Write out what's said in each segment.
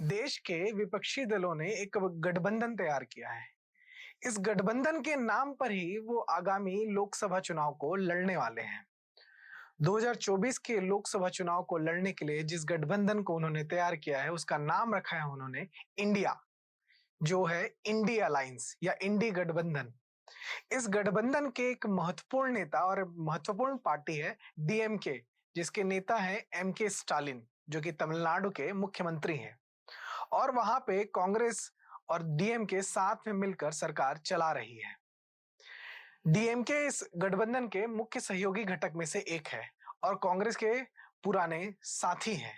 देश के विपक्षी दलों ने एक गठबंधन तैयार किया है। इस गठबंधन के नाम पर ही वो आगामी लोकसभा चुनाव को लड़ने वाले हैं। 2024 के लोकसभा चुनाव को लड़ने के लिए जिस गठबंधन को उन्होंने तैयार किया है, उसका नाम रखा है उन्होंने इंडिया, जो है इंडी अलायंस या इंडी गठबंधन। इस गठबंधन के एक महत्वपूर्ण नेता और महत्वपूर्ण पार्टी है डीएमके, जिसके नेता हैं एमके स्टालिन, जो कि तमिलनाडु के मुख्यमंत्री हैं। और वहां पे कांग्रेस और डीएमके साथ में मिलकर सरकार चला रही है। डीएमके इस गठबंधन के मुख्य सहयोगी घटक में से एक है और कांग्रेस के पुराने साथी हैं।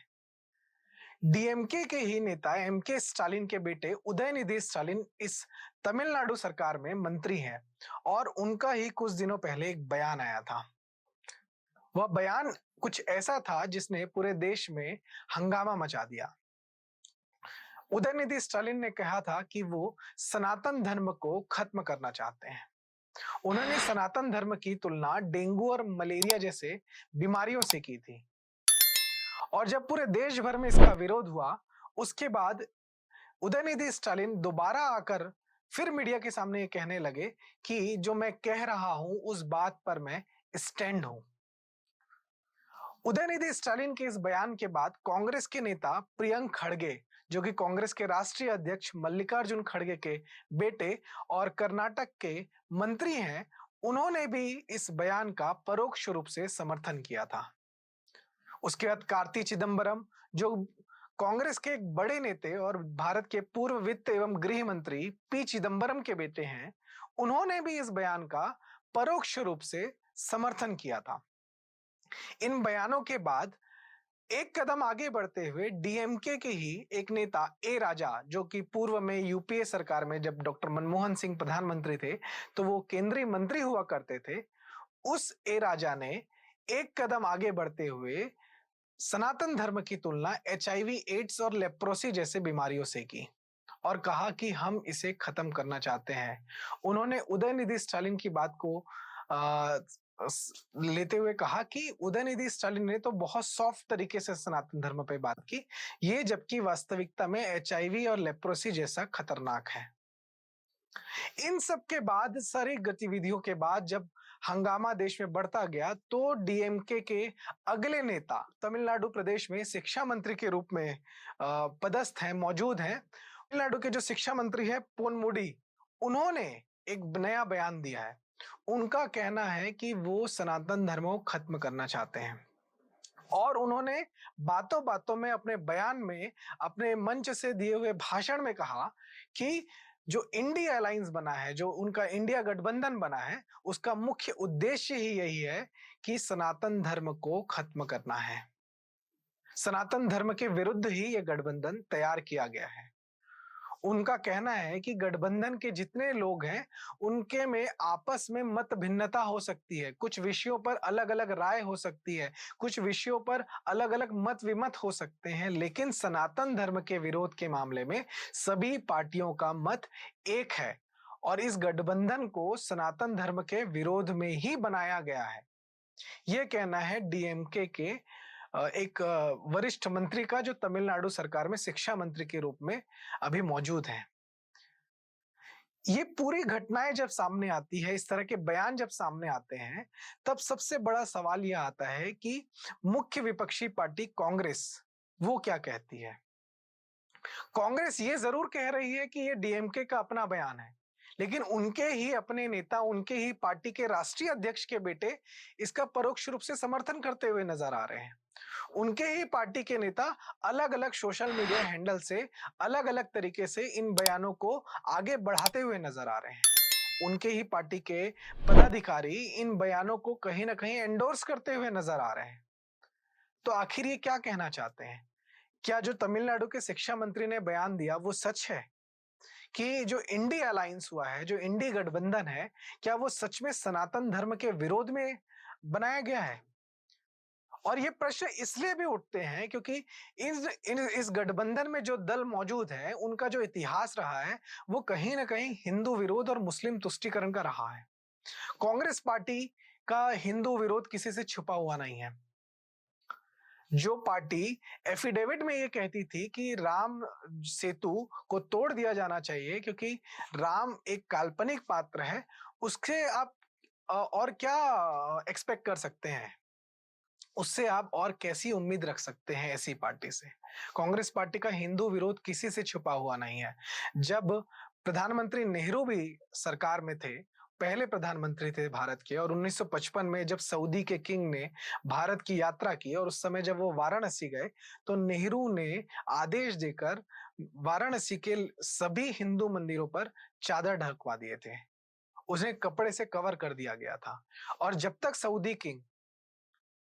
डीएमके के ही नेता एमके स्टालिन के बेटे उदयनिधि स्टालिन इस तमिलनाडु सरकार में मंत्री हैं और उनका ही कुछ दिनों पहले एक बयान आया था। वह बयान कुछ ऐसा था जिसने पूरे देश में हंगामा मचा दिया। उदयनिधि स्टालिन ने कहा था कि वो सनातन धर्म को खत्म करना चाहते हैं। उन्होंने सनातन धर्म की तुलना डेंगू और मलेरिया जैसे बीमारियों से की थी। और जब पूरे देश भर में इसका विरोध हुआ, उसके बाद उदयनिधि स्टालिन दोबारा आकर फिर मीडिया के सामने ये कहने लगे कि जो मैं कह रहा हूं उस बात पर मैं स्टैंड हूं। उदयनिधि स्टालिन के इस बयान के बाद कांग्रेस के नेता प्रियंक खड़गे, जो कि कांग्रेस के राष्ट्रीय अध्यक्ष मल्लिकार्जुन खड़गे के बेटे और कर्नाटक के मंत्री हैं, उन्होंने भी इस बयान का परोक्ष रूप से समर्थन किया था। उसके बाद कार्ति चिदंबरम, जो कांग्रेस के एक बड़े नेता और भारत के पूर्व वित्त एवं गृह मंत्री पी चिदंबरम के बेटे हैं, उन्होंने भी इस बयान का परोक्ष रूप से समर्थन किया था। इन बयानों के बाद एक कदम आगे बढ़ते हुए डीएमके के ही एक नेता ए राजा, जो कि पूर्व में यूपीए सरकार में जब डॉक्टर मनमोहन सिंह प्रधानमंत्री थे तो वो केंद्रीय मंत्री हुआ करते थे, उस ए राजा ने एक कदम आगे बढ़ते हुए सनातन धर्म की तुलना एचआईवी एड्स और लेप्रोसी जैसे बीमारियों से की और कहा कि हम इसे खत्म करना चाहते हैं। उन्होंने उदयनिधि स्टालिन की बात को आ, लेते हुए कहा कि उदयनिधि स्टालिन ने तो बहुत सॉफ्ट तरीके से सनातन धर्म पे बात की, ये जबकि वास्तविकता में एचआईवी और लेप्रोसी जैसा खतरनाक है। इन सब के बाद, सारी गतिविधियों के बाद जब हंगामा देश में बढ़ता गया, तो डीएमके के अगले नेता तमिलनाडु प्रदेश में शिक्षा मंत्री के रूप में पदस्थ हैं, मौजूद हैं। तमिलनाडु के जो शिक्षा मंत्री है पोनमुडी, उन्होंने एक नया बयान दिया है। उनका कहना है कि वो सनातन धर्म को खत्म करना चाहते हैं और उन्होंने बातों बातों में अपने बयान में, अपने मंच से दिए हुए भाषण में कहा कि जो इंडिया अलायंस बना है, जो उनका इंडिया गठबंधन बना है, उसका मुख्य उद्देश्य ही यही है कि सनातन धर्म को खत्म करना है। सनातन धर्म के विरुद्ध ही यह गठबंधन तैयार किया गया है। उनका कहना है कि गठबंधन के जितने लोग हैं, उनके में आपस में मत भिन्नता हो सकती है, कुछ विषयों पर अलग अलग राय हो सकती है, कुछ विषयों पर अलग अलग मत विमत हो सकते हैं, लेकिन सनातन धर्म के विरोध के मामले में सभी पार्टियों का मत एक है और इस गठबंधन को सनातन धर्म के विरोध में ही बनाया गया है। यह कहना है डीएमके के एक वरिष्ठ मंत्री का, जो तमिलनाडु सरकार में शिक्षा मंत्री के रूप में अभी मौजूद हैं। ये पूरी घटनाएं जब सामने आती है, इस तरह के बयान जब सामने आते हैं, तब सबसे बड़ा सवाल यह आता है कि मुख्य विपक्षी पार्टी कांग्रेस वो क्या कहती है। कांग्रेस ये जरूर कह रही है कि ये डीएमके का अपना बयान है, लेकिन उनके ही अपने नेता, उनके ही पार्टी के राष्ट्रीय अध्यक्ष के बेटे इसका परोक्ष रूप से समर्थन करते हुए नजर आ रहे हैं। उनके ही पार्टी के नेता अलग अलग सोशल मीडिया हैंडल से अलग अलग तरीके से इन बयानों को आगे बढ़ाते हुए नजर आ रहे हैं। उनके ही पार्टी के पदाधिकारी इन बयानों को कहीं ना कहीं एंडोर्स करते हुए नजर आ रहे हैं। तो आखिर ये क्या कहना चाहते हैं? क्या जो तमिलनाडु के शिक्षा मंत्री ने बयान दिया वो सच है कि जो इंडी अलायंस हुआ है, जो इंडी गठबंधन है, क्या वो सच में सनातन धर्म के विरोध में बनाया गया है? और ये प्रश्न इसलिए भी उठते हैं क्योंकि इस गठबंधन में जो दल मौजूद है, उनका जो इतिहास रहा है, वो कहीं ना कहीं हिंदू विरोध और मुस्लिम तुष्टीकरण का रहा है। कांग्रेस पार्टी का हिंदू विरोध किसी से छुपा हुआ नहीं है। जो पार्टी एफिडेविट में ये कहती थी कि राम सेतु को तोड़ दिया जाना चाहिए क्योंकि राम एक काल्पनिक पात्र है, उससे आप और क्या एक्सपेक्ट कर सकते हैं? उससे आप और कैसी उम्मीद रख सकते हैं ऐसी पार्टी से? कांग्रेस पार्टी का हिंदू विरोध किसी से छुपा हुआ नहीं है। जब प्रधानमंत्री नेहरू भी सरकार में थे, पहले प्रधानमंत्री थे भारत के, और 1955 में जब सऊदी के किंग ने भारत की यात्रा की और उस समय जब वो वाराणसी गए, तो नेहरू ने आदेश देकर वाराणसी के सभी हिंदू मंदिरों पर चादर ढकवा दिए थे। उन्हें कपड़े से कवर कर दिया गया था, और जब तक सऊदी किंग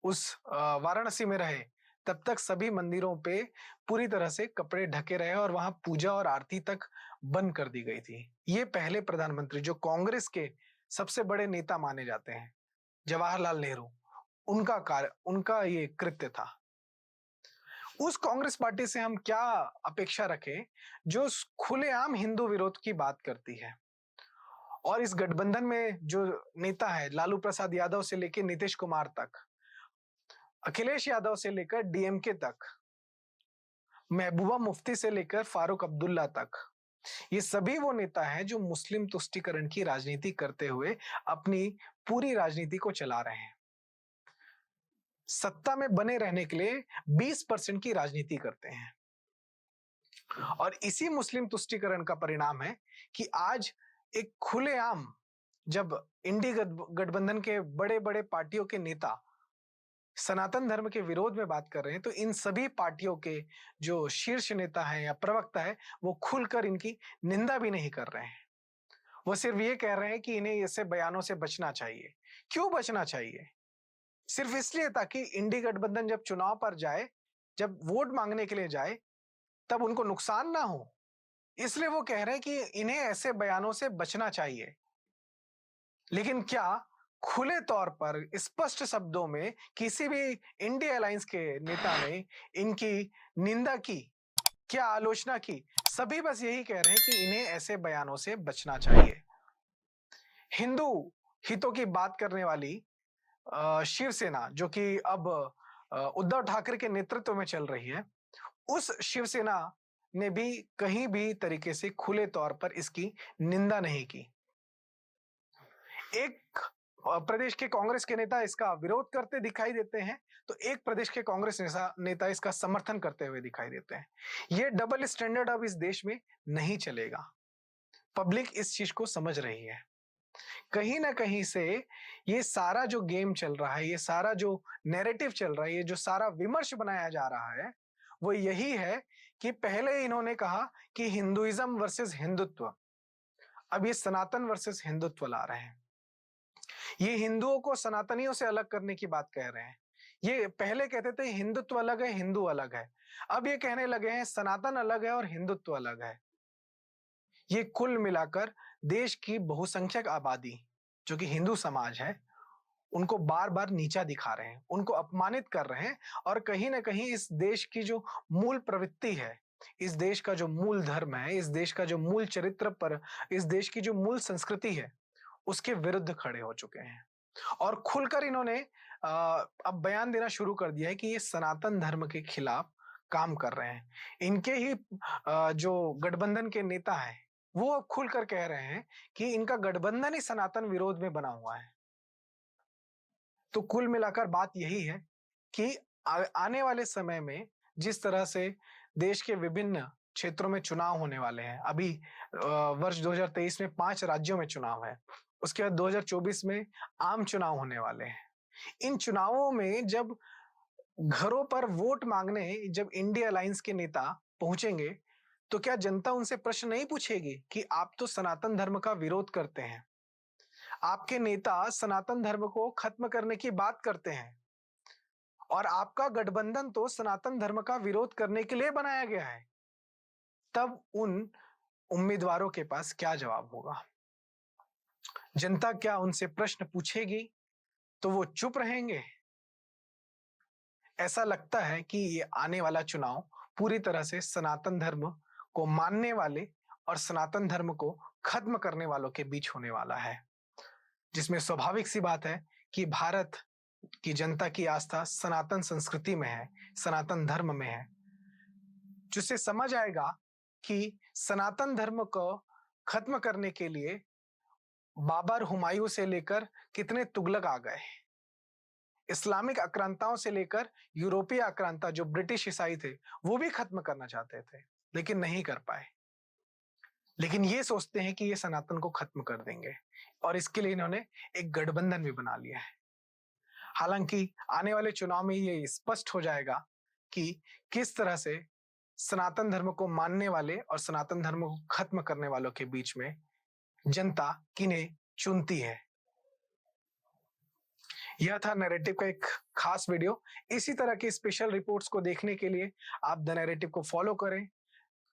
उस वाराणसी में रहे, तब तक सभी मंदिरों पे पूरी तरह से कपड़े ढके रहे और वहां पूजा और आरती तक बंद कर दी गई थी। ये पहले प्रधानमंत्री जो कांग्रेस के सबसे बड़े नेता माने जाते हैं, जवाहरलाल नेहरू, उनका ये कृत्य था। उस कांग्रेस पार्टी से हम क्या अपेक्षा रखें जो खुलेआम हिंदू विरोध की बात करती है? और इस गठबंधन में जो नेता है, लालू प्रसाद यादव से लेकर नीतीश कुमार तक, अखिलेश यादव से लेकर डीएमके तक, महबूबा मुफ्ती से लेकर फारूक अब्दुल्ला तक, ये सभी वो नेता हैं जो मुस्लिम तुष्टीकरण की राजनीति करते हुए अपनी पूरी राजनीति को चला रहे हैं। सत्ता में बने रहने के लिए 20% की राजनीति करते हैं, और इसी मुस्लिम तुष्टीकरण का परिणाम है कि आज एक खुलेआम, जब इंडी गठबंधन के बड़े बड़े पार्टियों के नेता सनातन धर्म के विरोध में बात कर रहे हैं, तो इन सभी पार्टियों के जो शीर्ष नेता हैं या प्रवक्ता है, वो खुलकर इनकी निंदा भी नहीं कर रहे हैं। वो सिर्फ ये कह रहे हैं कि इन्हें ऐसे बयानों से बचना चाहिए। क्यों बचना चाहिए? सिर्फ इसलिए ताकि इंडी गठबंधन जब चुनाव पर जाए, जब वोट मांगने के लिए जाए, तब उनको नुकसान ना हो, इसलिए वो कह रहे हैं कि इन्हें ऐसे बयानों से बचना चाहिए। लेकिन क्या खुले तौर पर स्पष्ट शब्दों में किसी भी इंडिया अलायंस के नेता ने इनकी निंदा की, क्या आलोचना की? सभी बस यही कह रहे हैं कि इन्हें ऐसे बयानों से बचना चाहिए। हिंदू हितों की बात करने वाली शिवसेना, जो कि अब उद्धव ठाकरे के नेतृत्व में चल रही है, उस शिवसेना ने भी कहीं भी तरीके से खुले तौर पर इसकी निंदा नहीं की। एक प्रदेश के कांग्रेस के नेता इसका विरोध करते दिखाई देते हैं, तो एक प्रदेश के कांग्रेस नेता इसका समर्थन करते हुए दिखाई देते हैं। ये डबल स्टैंडर्ड अब इस देश में नहीं चलेगा। पब्लिक इस चीज को समझ रही है। कहीं ना कहीं से ये सारा जो गेम चल रहा है, ये सारा जो नैरेटिव चल रहा है, ये जो सारा विमर्श बनाया जा रहा है, वो यही है कि पहले इन्होंने कहा कि हिंदुइज्म वर्सेस हिंदुत्व, अब ये सनातन वर्सेस हिंदुत्व ला रहे हैं। ये हिंदुओं को सनातनियों से अलग करने की बात कह रहे हैं। ये पहले कहते थे हिंदुत्व अलग है, हिंदू अलग है। अब ये कहने लगे हैं सनातन अलग है और हिंदुत्व अलग है। ये कुल मिलाकर देश की बहुसंख्यक आबादी, जो कि हिंदू समाज है, उनको बार-बार नीचा दिखा रहे हैं, उनको अपमानित कर रहे हैं, और कहीं न कहीं इस देश की जो मूल प्रवृत्ति है, इस देश का जो मूल धर्म है, इस देश का जो मूल चरित्र पर, इस देश की जो मूल संस्कृति है, उसके विरुद्ध खड़े हो चुके हैं। और खुलकर इन्होंने अब बयान देना शुरू कर दिया है कि ये सनातन धर्म के खिलाफ काम कर रहे हैं। इनके ही जो गठबंधन के नेता हैं, वो अब खुलकर कह रहे हैं कि इनका गठबंधन ही सनातन विरोध में बना हुआ है। तो कुल मिलाकर बात यही है कि आने वाले समय में जिस तरह से देश के विभिन्न क्षेत्रों में चुनाव होने वाले हैं, अभी वर्ष 2023 में 5 राज्यों में चुनाव है, उसके बाद 2024 में आम चुनाव होने वाले हैं। इन चुनावों में जब घरों पर वोट मांगने जब इंडिया अलायंस के नेता पहुंचेंगे, तो क्या जनता उनसे प्रश्न नहीं पूछेगी कि आप तो सनातन धर्म का विरोध करते हैं, आपके नेता सनातन धर्म को खत्म करने की बात करते हैं, और आपका गठबंधन तो सनातन धर्म का विरोध करने के लिए बनाया गया है? तब उन उम्मीदवारों के पास क्या जवाब होगा? जनता क्या उनसे प्रश्न पूछेगी तो वो चुप रहेंगे? ऐसा लगता है कि ये आने वाला चुनाव पूरी तरह से सनातन धर्म को मानने वाले और सनातन धर्म को खत्म करने वालों के बीच होने वाला है, जिसमें स्वाभाविक सी बात है कि भारत कि जनता की आस्था सनातन संस्कृति में है, सनातन धर्म में है, जिससे समझ आएगा कि सनातन धर्म को खत्म करने के लिए बाबर, हुमायूं से लेकर कितने तुगलक आ गए। इस्लामिक आक्रांताओं से लेकर यूरोपीय आक्रांता जो ब्रिटिश ईसाई थे, वो भी खत्म करना चाहते थे, लेकिन नहीं कर पाए। लेकिन ये सोचते हैं कि ये सनातन को खत्म कर देंगे और इसके लिए इन्होंने एक गठबंधन भी बना लिया है। हालांकि आने वाले चुनाव में ये स्पष्ट हो जाएगा कि किस तरह से सनातन धर्म को मानने वाले और सनातन धर्म को खत्म करने वालों के बीच में जनता किन्हें चुनती है। यह था नैरेटिव का एक खास वीडियो। इसी तरह की स्पेशल रिपोर्ट्स को देखने के लिए आप द नैरेटिव को फॉलो करें।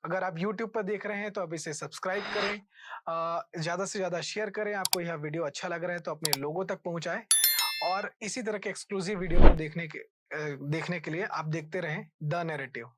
अगर आप YouTube पर देख रहे हैं तो आप इसे सब्सक्राइब करें, ज्यादा से ज्यादा शेयर करें। आपको यह वीडियो अच्छा लग रहा है तो अपने लोगों तक पहुंचाएं और इसी तरह के एक्सक्लूसिव वीडियो को देखने के लिए आप देखते रहें द नैरेटिव।